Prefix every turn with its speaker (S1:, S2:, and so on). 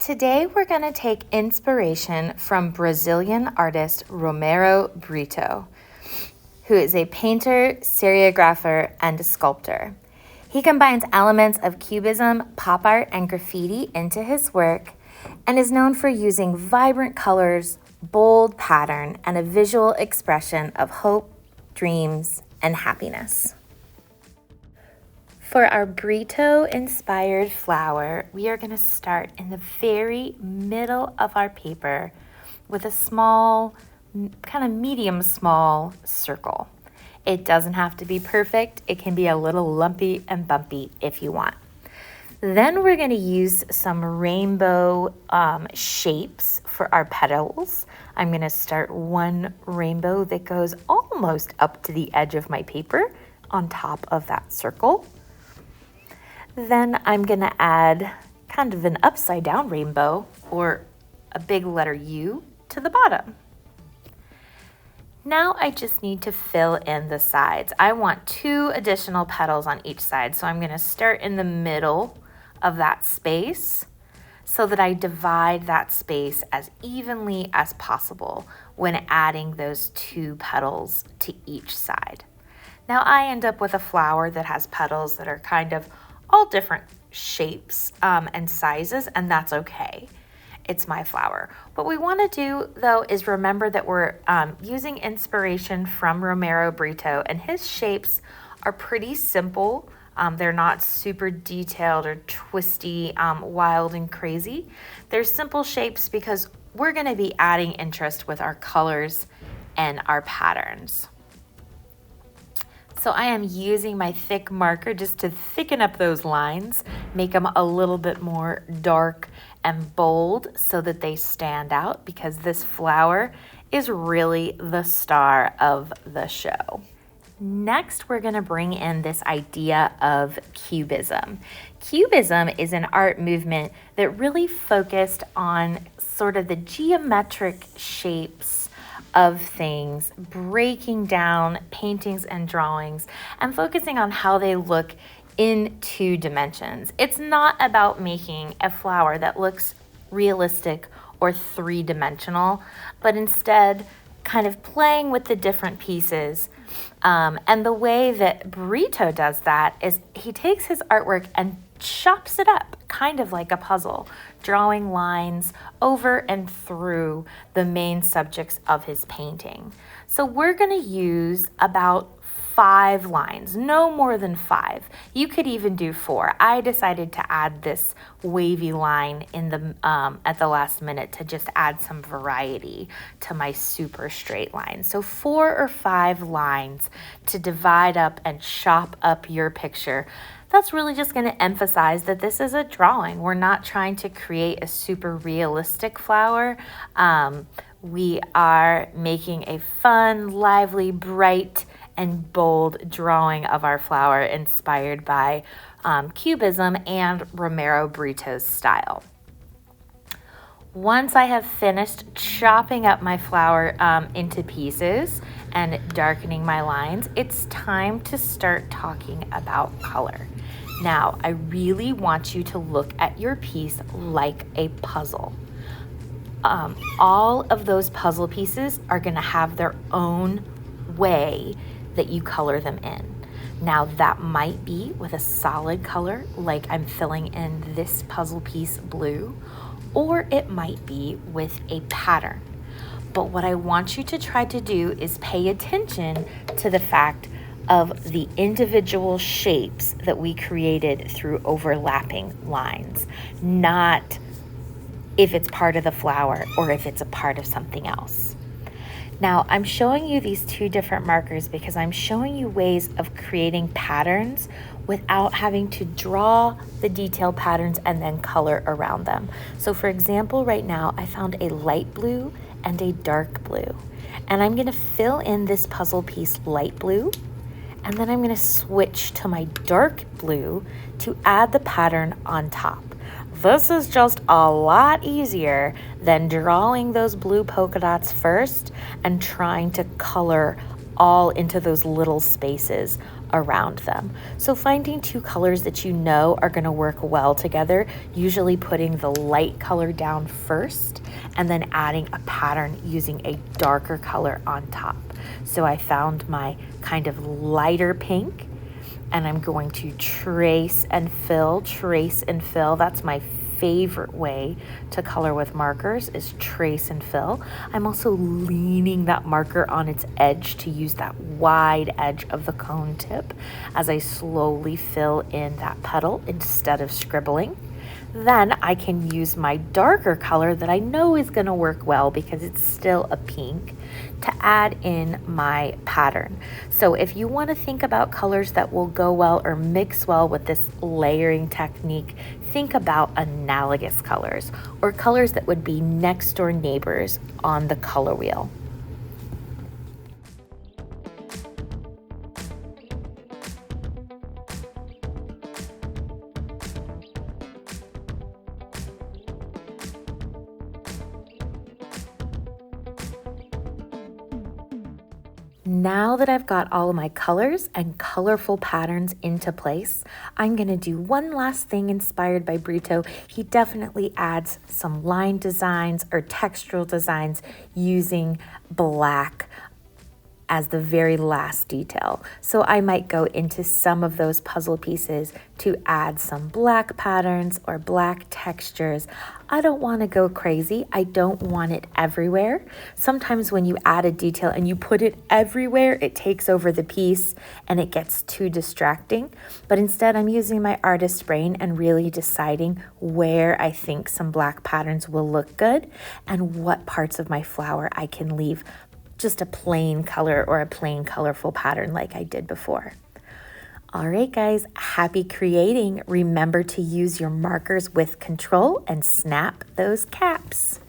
S1: Today we're going to take inspiration from Brazilian artist Romero Britto, who is a painter, seriographer, and sculptor. He combines elements of cubism, pop art, and graffiti into his work and is known for using vibrant colors, bold pattern, and a visual expression of hope, dreams, and happiness. For our Britto-inspired flower, we are going to start in the very middle of our paper with a small, kind of medium small circle. It doesn't have to be perfect. It can be a little lumpy and bumpy if you want. Then we're going to use some rainbow shapes for our petals. I'm going to start one rainbow that goes almost up to the edge of my paper on top of that circle. Then I'm going to add kind of an upside down rainbow or a big letter U to the bottom. Now I just need to fill in the sides. I want 2 additional petals on each side, so I'm going to start in the middle of that space so that I divide that space as evenly as possible when adding those 2 petals to each side. Now I end up with a flower that has petals that are kind of all different shapes and sizes, and that's okay. It's my flower. What we want to do, though, is remember that we're using inspiration from Romero Britto, and his shapes are pretty simple. They're not super detailed or twisty, wild and crazy. They're simple shapes because we're going to be adding interest with our colors and our patterns. So I am using my thick marker just to thicken up those lines, make them a little bit more dark and bold so that they stand out, because this flower is really the star of the show. Next, we're going to bring in this idea of cubism. Cubism is an art movement that really focused on sort of the geometric shapes of things, breaking down paintings and drawings and focusing on how they look in 2 dimensions. It's not about making a flower that looks realistic or 3-dimensional, but instead kind of playing with the different pieces. And the way that Britto does that is he takes his artwork and chops it up, kind of like a puzzle, drawing lines over and through the main subjects of his painting. So we're going to use about 5 lines, no more than 5. You could even do 4. I decided to add this wavy line in the at the last minute to just add some variety to my super straight line. So 4 or 5 lines to divide up and chop up your picture. That's really just going to emphasize that this is a drawing. We're not trying to create a super realistic flower. We are making a fun, lively, bright, and bold drawing of our flower inspired by Cubism and Romero Britto's style. Once I have finished chopping up my flower into pieces and darkening my lines, it's time to start talking about color. Now, I really want you to look at your piece like a puzzle. All of those puzzle pieces are going to have their own way that you color them in. Now, that might be with a solid color, like I'm filling in this puzzle piece blue, or it might be with a pattern. But what I want you to try to do is pay attention to the fact of the individual shapes that we created through overlapping lines, not if it's part of the flower or if it's a part of something else. Now, I'm showing you these 2 different markers because I'm showing you ways of creating patterns without having to draw the detailed patterns and then color around them. So for example, right now I found a light blue and a dark blue. And I'm going to fill in this puzzle piece light blue, and then I'm going to switch to my dark blue to add the pattern on top. This is just a lot easier than drawing those blue polka dots first and trying to color all into those little spaces around them. So finding two colors that you know are going to work well together, usually putting the light color down first and then adding a pattern using a darker color on top. So I found my kind of lighter pink, and I'm going to trace and fill. That's my favorite way to color with markers, is trace and fill. I'm also leaning that marker on its edge to use that wide edge of the cone tip as I slowly fill in that petal instead of scribbling. Then I can use my darker color that I know is going to work well because it's still a pink to add in my pattern. So if you want to think about colors that will go well or mix well with this layering technique, think about analogous colors or colors that would be next door neighbors on the color wheel. Now that I've got all of my colors and colorful patterns into place, I'm going to do one last thing inspired by Britto. He definitely adds some line designs or textural designs using black as the very last detail. So I might go into some of those puzzle pieces to add some black patterns or black textures. I don't want to go crazy. I don't want it everywhere. Sometimes when you add a detail and you put it everywhere, it takes over the piece and it gets too distracting. But instead, I'm using my artist brain and really deciding where I think some black patterns will look good and what parts of my flower I can leave just a plain color or a plain colorful pattern like I did before. All right, guys, happy creating. Remember to use your markers with control and snap those caps.